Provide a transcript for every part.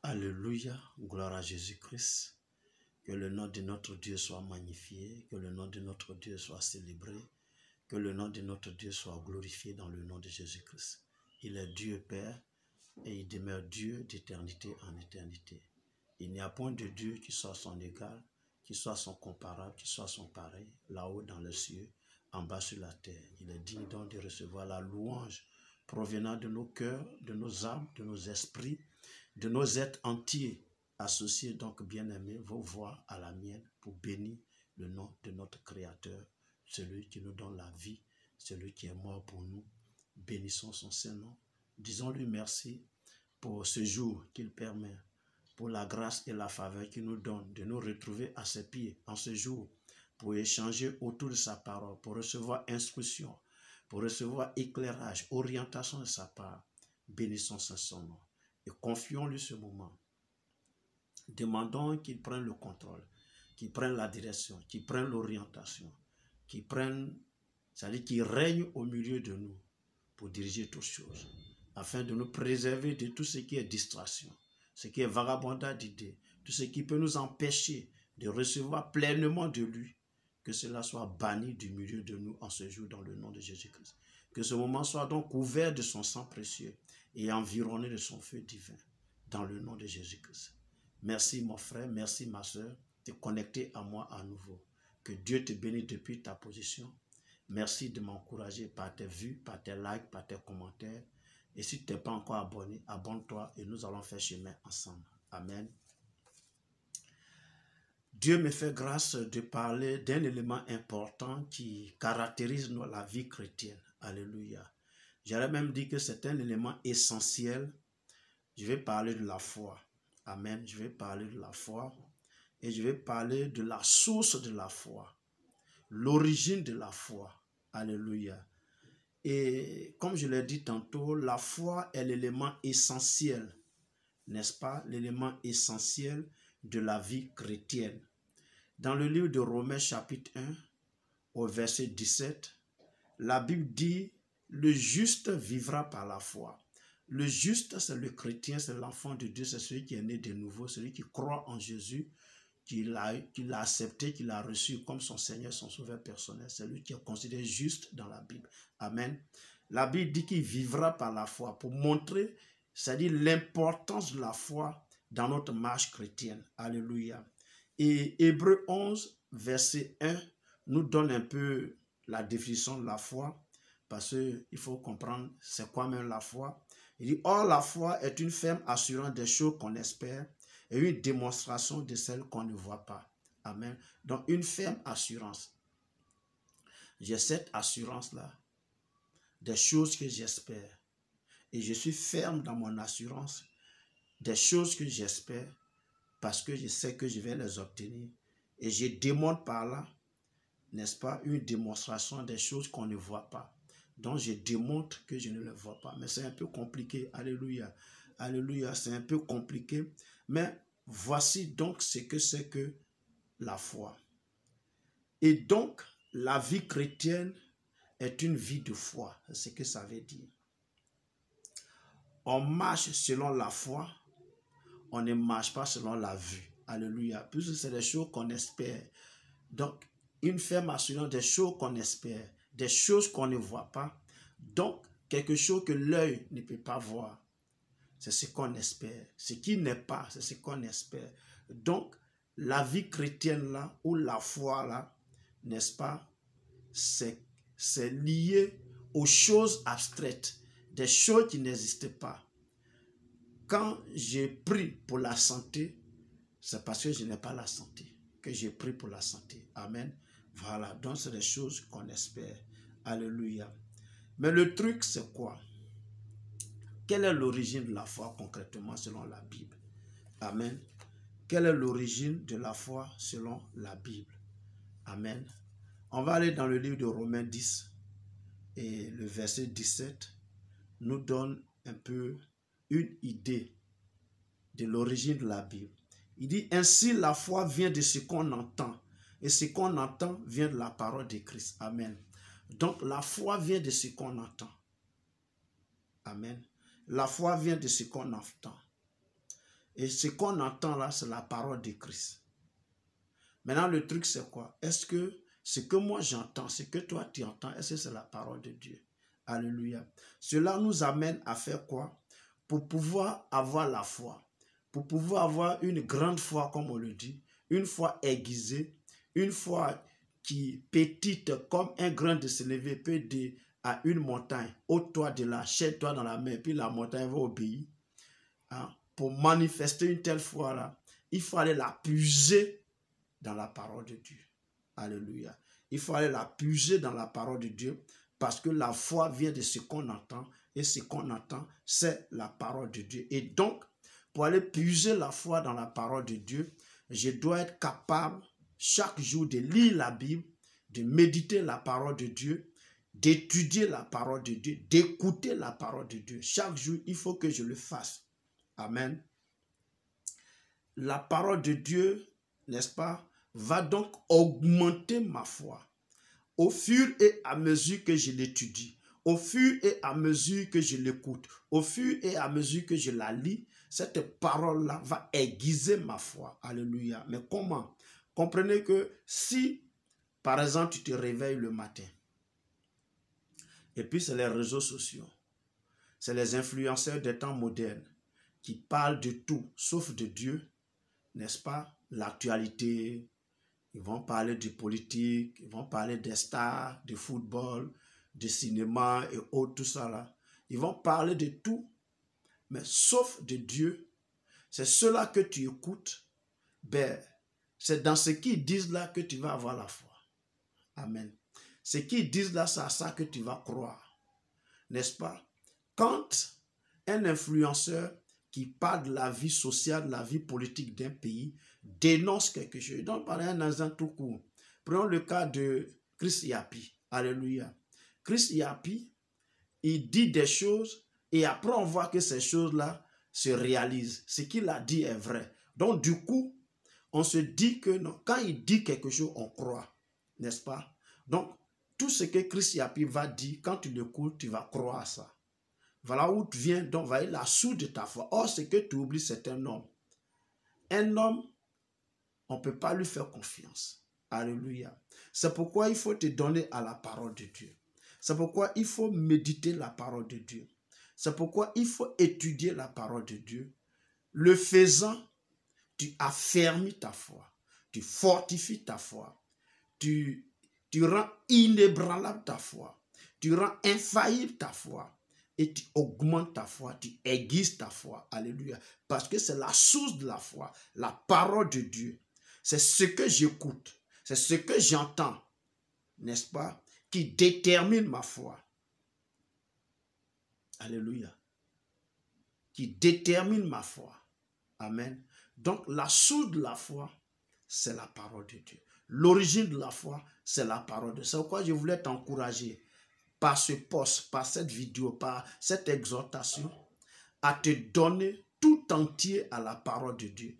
Alléluia, gloire à Jésus-Christ. Que le nom de notre Dieu soit magnifié, que le nom de notre Dieu soit célébré, que le nom de notre Dieu soit glorifié dans le nom de Jésus-Christ. Il est Dieu Père et il demeure Dieu d'éternité en éternité. Il n'y a point de Dieu qui soit son égal, qui soit son comparable, qui soit son pareil, là-haut dans les cieux, en bas sur la terre. Il est digne donc de recevoir la louange provenant de nos cœurs, de nos âmes, de nos esprits, de nos êtres entiers. Associez donc, bien-aimés, vos voix à la mienne pour bénir le nom de notre Créateur, celui qui nous donne la vie, celui qui est mort pour nous. Bénissons son Saint-Nom. Disons-lui merci pour ce jour qu'il permet, pour la grâce et la faveur qu'il nous donne de nous retrouver à ses pieds en ce jour, pour échanger autour de sa parole, pour recevoir instruction, pour recevoir éclairage, orientation de sa part. Bénissons son nom et confions-lui ce moment. Demandons qu'il prenne le contrôle, qu'il prenne la direction, qu'il prenne l'orientation, qu'il prenne, c'est-à-dire qu'il règne au milieu de nous pour diriger toutes choses, afin de nous préserver de tout ce qui est distraction, ce qui est vagabondage d'idées, tout ce qui peut nous empêcher de recevoir pleinement de lui, que cela soit banni du milieu de nous en ce jour dans le nom de Jésus-Christ. Que ce moment soit donc couvert de son sang précieux et environné de son feu divin dans le nom de Jésus-Christ. Merci mon frère, merci ma soeur de connecter à moi à nouveau. Que Dieu te bénisse depuis ta position. Merci de m'encourager par tes vues, par tes likes, par tes commentaires. Et si tu n'es pas encore abonné, abonne-toi et nous allons faire chemin ensemble. Amen. Dieu me fait grâce de parler d'un élément important qui caractérise la vie chrétienne. Alléluia. J'aurais même dit que c'est un élément essentiel. Je vais parler de la foi. Amen. Je vais parler de la foi et je vais parler de la source de la foi, l'origine de la foi. Alléluia. Et comme je l'ai dit tantôt, la foi est l'élément essentiel, n'est-ce pas? L'élément essentiel de la vie chrétienne. Dans le livre de Romains chapitre 1, au verset 17, la Bible dit « Le juste vivra par la foi ». Le juste, c'est le chrétien, c'est l'enfant de Dieu, c'est celui qui est né de nouveau, celui qui croit en Jésus, qui l'a accepté, qui l'a reçu comme son Seigneur, son sauveur personnel. C'est lui qui est considéré juste dans la Bible. Amen. La Bible dit qu'il vivra par la foi pour montrer, c'est-à-dire l'importance de la foi dans notre marche chrétienne. Alléluia. Et Hébreux 11, verset 1, nous donne un peu la définition de la foi, parce qu'il faut comprendre c'est quoi même la foi. Il dit, or la foi est une ferme assurance des choses qu'on espère et une démonstration de celles qu'on ne voit pas. Amen. Donc une ferme assurance. J'ai cette assurance-là, des choses que j'espère. Et je suis ferme dans mon assurance des choses que j'espère parce que je sais que je vais les obtenir. Et je démontre par là, n'est-ce pas, une démonstration des choses qu'on ne voit pas. Donc je démontre que je ne le vois pas. Mais c'est un peu compliqué. Alléluia. Alléluia. C'est un peu compliqué. Mais voici donc ce que c'est que la foi. Et donc, la vie chrétienne est une vie de foi. C'est ce que ça veut dire. On marche selon la foi. On ne marche pas selon la vue. Alléluia. Puisque c'est des choses qu'on espère. Donc, une ferme assurance des choses qu'on espère. Des choses qu'on ne voit pas. Donc, quelque chose que l'œil ne peut pas voir. C'est ce qu'on espère. Ce qui n'est pas, c'est ce qu'on espère. Donc, la vie chrétienne là, ou la foi là, n'est-ce pas, c'est lié aux choses abstraites, des choses qui n'existent pas. Quand j'ai pris pour la santé, c'est parce que je n'ai pas la santé que j'ai pris pour la santé. Amen. Voilà, donc c'est des choses qu'on espère. Alléluia. Mais le truc, c'est quoi? Quelle est l'origine de la foi concrètement selon la Bible? Amen. Quelle est l'origine de la foi selon la Bible? Amen. On va aller dans le livre de Romains 10 et le verset 17 nous donne un peu une idée de l'origine de la Bible. Il dit, ainsi la foi vient de ce qu'on entend et ce qu'on entend vient de la parole de Christ. Amen. Donc la foi vient de ce qu'on entend. Amen. La foi vient de ce qu'on entend. Et ce qu'on entend là, c'est la parole de Christ. Maintenant, le truc, c'est quoi? Est-ce que ce que moi j'entends, ce que toi tu entends, est-ce que c'est la parole de Dieu? Alléluia. Cela nous amène à faire quoi? Pour pouvoir avoir la foi, pour pouvoir avoir une grande foi, comme on le dit, une foi aiguisée, une foi qui petite comme un grain de sénévé peut dire à une montagne, ôte-toi de là, jette-toi dans la mer, puis la montagne va obéir. Hein? Pour manifester une telle foi-là, il faut aller la puiser dans la parole de Dieu. Alléluia. Il faut aller la puiser dans la parole de Dieu parce que la foi vient de ce qu'on entend et ce qu'on entend, c'est la parole de Dieu. Et donc, pour aller puiser la foi dans la parole de Dieu, je dois être capable chaque jour de lire la Bible, de méditer la parole de Dieu, d'étudier la parole de Dieu, d'écouter la parole de Dieu. Chaque jour, il faut que je le fasse. Amen. La parole de Dieu, n'est-ce pas, va donc augmenter ma foi au fur et à mesure que je l'étudie, au fur et à mesure que je l'écoute, au fur et à mesure que je la lis. Cette parole-là va aiguiser ma foi. Alléluia. Mais comment? Comprenez que si, par exemple, tu te réveilles le matin, et puis c'est les réseaux sociaux, c'est les influenceurs des temps modernes qui parlent de tout, sauf de Dieu, n'est-ce pas? L'actualité, ils vont parler de politique, ils vont parler des stars, de football, de cinéma et autres, tout ça là. Ils vont parler de tout, mais sauf de Dieu. C'est cela que tu écoutes. Ben, c'est dans ce qu'ils disent là que tu vas avoir la foi. Amen. Ce qu'ils disent là, c'est à ça que tu vas croire. N'est-ce pas? Quand un influenceur qui parle de la vie sociale, de la vie politique d'un pays, dénonce quelque chose. Donc, par un exemple tout court. Prenons le cas de Chris Yapi. Alléluia. Chris Yapi, il dit des choses et après on voit que ces choses-là se réalisent. Ce qu'il a dit est vrai. Donc, du coup, on se dit que non, quand il dit quelque chose, on croit. N'est-ce pas? Donc, tout ce que Chris Yapi va dire, quand tu l'écoutes, tu vas croire à ça. Voilà où tu viens, donc, va la source de ta foi. Or, ce que tu oublies, c'est un homme. Un homme, on ne peut pas lui faire confiance. Alléluia. C'est pourquoi il faut te donner à la parole de Dieu. C'est pourquoi il faut méditer la parole de Dieu. C'est pourquoi il faut étudier la parole de Dieu. Le faisant, tu affermis ta foi. Tu fortifies ta foi. Tu rends inébranlable ta foi. Tu rends infaillible ta foi. Et tu augmentes ta foi, tu aiguises ta foi. Alléluia. Parce que c'est la source de la foi, la parole de Dieu. C'est ce que j'écoute, c'est ce que j'entends, n'est-ce pas, qui détermine ma foi. Alléluia. Qui détermine ma foi. Amen. Donc, la source de la foi, c'est la parole de Dieu. L'origine de la foi, c'est la parole de Dieu. C'est pourquoi je voulais t'encourager par ce post, par cette vidéo, par cette exhortation, à te donner tout entier à la parole de Dieu,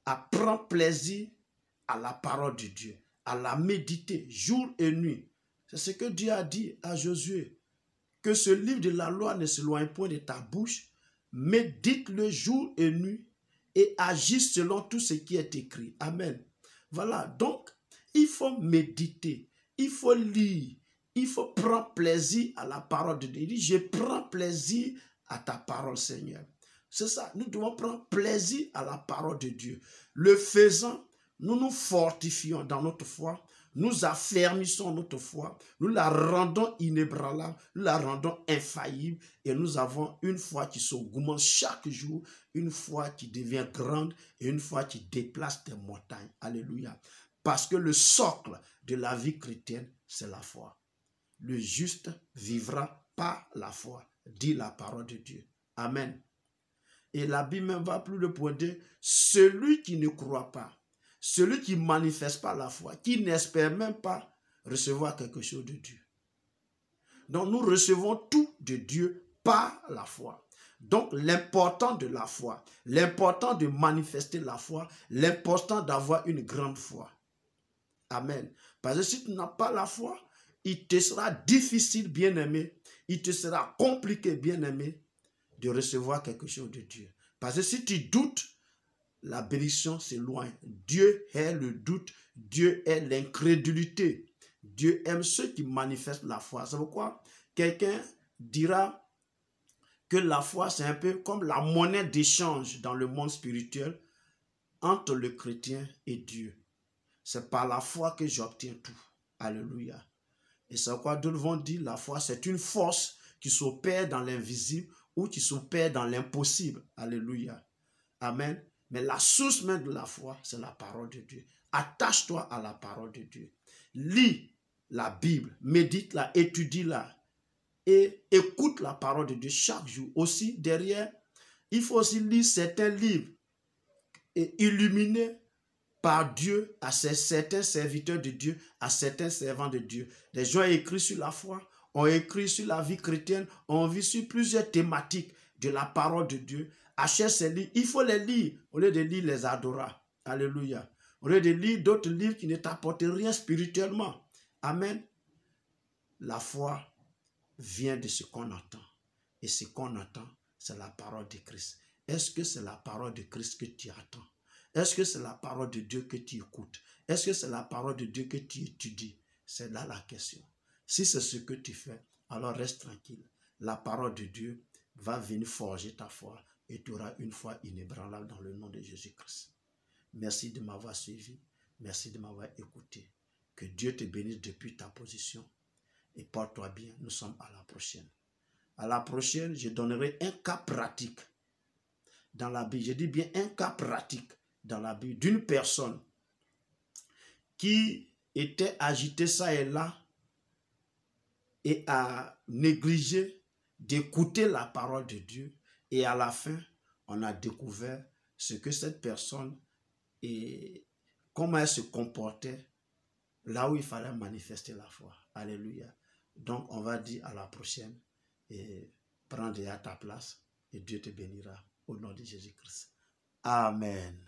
à prendre plaisir à la parole de Dieu, à la méditer jour et nuit. C'est ce que Dieu a dit à Josué, que ce livre de la loi ne s'éloigne point de ta bouche, médite-le jour et nuit et agis selon tout ce qui est écrit. Amen. Voilà, donc il faut méditer, il faut lire, il faut prendre plaisir à la parole de Dieu. Il dit, je prends plaisir à ta parole, Seigneur. C'est ça, nous devons prendre plaisir à la parole de Dieu. Le faisant, nous nous fortifions dans notre foi, nous affermissons notre foi, nous la rendons inébranlable, nous la rendons infaillible et nous avons une foi qui s'augmente chaque jour, une foi qui devient grande et une foi qui déplace des montagnes. Alléluia. Parce que le socle de la vie chrétienne, c'est la foi. Le juste vivra par la foi, dit la parole de Dieu. Amen. Et la Bible même va plus le pointer, celui qui ne croit pas, celui qui ne manifeste pas la foi, qui n'espère même pas recevoir quelque chose de Dieu. Donc nous recevons tout de Dieu par la foi. Donc l'important de la foi, l'important de manifester la foi, l'important d'avoir une grande foi. Amen. Parce que si tu n'as pas la foi, il te sera difficile, bien-aimé, il te sera compliqué, bien-aimé, de recevoir quelque chose de Dieu. Parce que si tu doutes, la bénédiction s'éloigne. Dieu est le doute, Dieu est l'incrédulité. Dieu aime ceux qui manifestent la foi. C'est pourquoi quelqu'un dira que la foi, c'est un peu comme la monnaie d'échange dans le monde spirituel entre le chrétien et Dieu. C'est par la foi que j'obtiens tout. Alléluia. Et c'est pourquoi nous devons dire la foi, c'est une force qui s'opère dans l'invisible ou qui s'opère dans l'impossible. Alléluia. Amen. Mais la source même de la foi, c'est la parole de Dieu. Attache-toi à la parole de Dieu. Lis la Bible, médite-la, étudie-la et écoute la parole de Dieu chaque jour. Aussi, derrière, il faut aussi lire certains livres et illuminés par Dieu à certains serviteurs de Dieu, à certains servants de Dieu. Les gens ont écrit sur la foi, ont écrit sur la vie chrétienne, ont vu sur plusieurs thématiques de la parole de Dieu. Achète ces livres, il faut les lire au lieu de lire les adoras. Alléluia. Au lieu de lire d'autres livres qui ne t'apportent rien spirituellement. Amen. La foi vient de ce qu'on entend. Et ce qu'on entend, c'est la parole de Christ. Est-ce que c'est la parole de Christ que tu attends? Est-ce que c'est la parole de Dieu que tu écoutes? Est-ce que c'est la parole de Dieu que tu étudies? C'est là la question. Si c'est ce que tu fais, alors reste tranquille. La parole de Dieu va venir forger ta foi et tu auras une foi inébranlable dans le nom de Jésus-Christ. Merci de m'avoir suivi. Merci de m'avoir écouté. Que Dieu te bénisse depuis ta position. Et porte-toi bien. Nous sommes à la prochaine. À la prochaine, je donnerai un cas pratique dans la Bible. Je dis bien un cas pratique dans la Bible d'une personne qui était agitée ça et là et a négligé d'écouter la parole de Dieu. Et à la fin, on a découvert ce que cette personne et comment elle se comportait là où il fallait manifester la foi. Alléluia. Donc, on va dire à la prochaine et prends déjà ta place et Dieu te bénira au nom de Jésus-Christ. Amen.